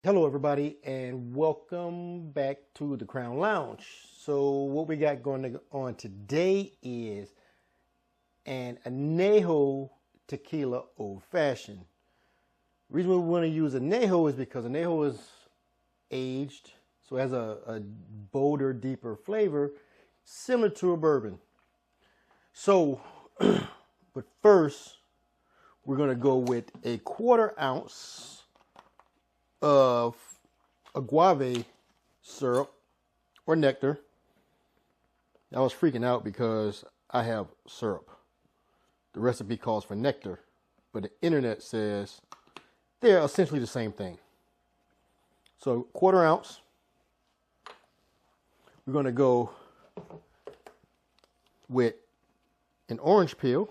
Hello everybody and welcome back to the Crown Lounge. So what we got going on today is an Anejo Tequila Old Fashioned. The reason we want to use Añejo is because Añejo is aged, so it has a bolder, deeper flavor, similar to a bourbon. So, but first, we're going to go with a 1/4 ounce of agave syrup or nectar. I was freaking out because I have syrup. The recipe calls for nectar, but the internet says they're essentially the same thing. So 1/4 ounce. We're going to go with an orange peel.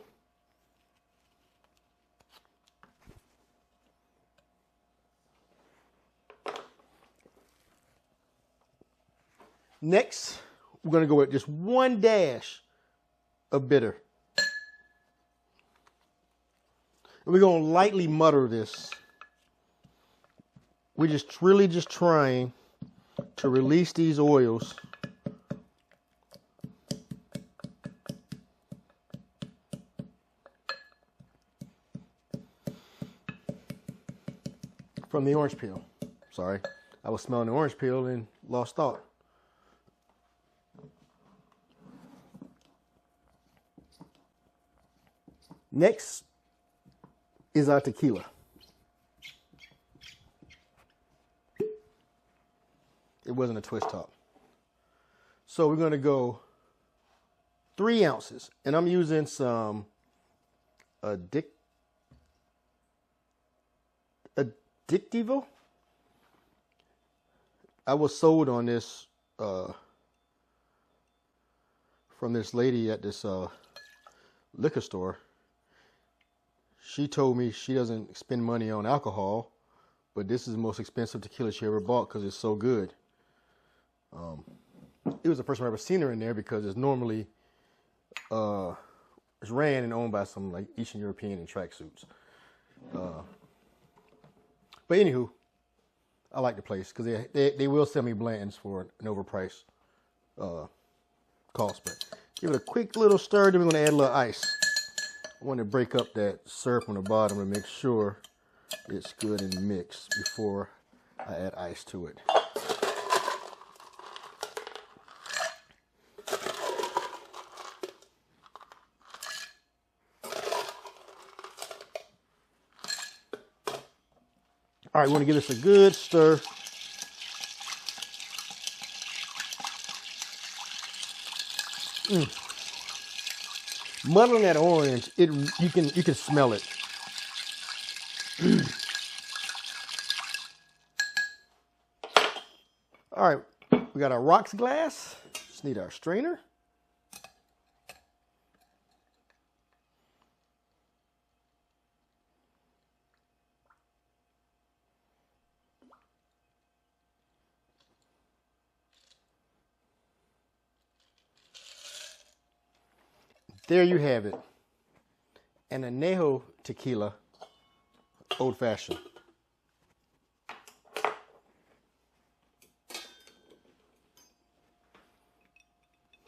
Next, we're going to go with just 1 dash of bitter. And we're going to lightly mutter this. We're just really just trying to release these oils from the orange peel. Sorry, I was smelling the orange peel and lost thought. Next is our tequila. It wasn't a twist top. So we're going to go 3 ounces. And I'm using some Addictivo. I was sold on this from this lady at this liquor store. She told me she doesn't spend money on alcohol, but this is the most expensive tequila she ever bought because it's so good. It was the first time I ever seen her in there because it's normally it's ran and owned by some like Eastern European in tracksuits. But anywho, I like the place because they will sell me blends for an overpriced cost. But give it a quick little stir. Then we're going to add a little ice. I want to break up that syrup on the bottom to make sure it's good and mixed before I add ice to it. All right, we want to give this a good stir. Muddling that orange, you can smell it. All right, we got our rocks glass. Just need our strainer. There you have it, an Anejo Tequila Old Fashioned.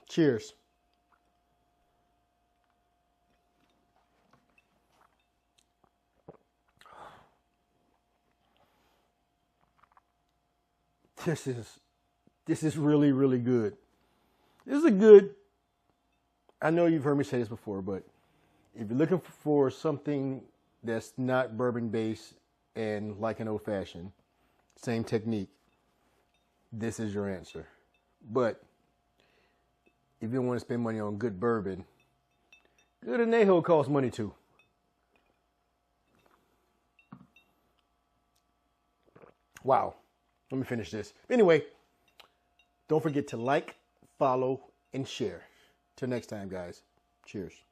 Cheers. This is really, really good. This is a good, I know you've heard me say this before, but if you're looking for something that's not bourbon based and like an old fashioned, same technique, this is your answer. But if you don't want to spend money on good bourbon, good Añejo costs money too. Wow. Let me finish this. Anyway, don't forget to like, follow, and share. Till next time, guys. Cheers.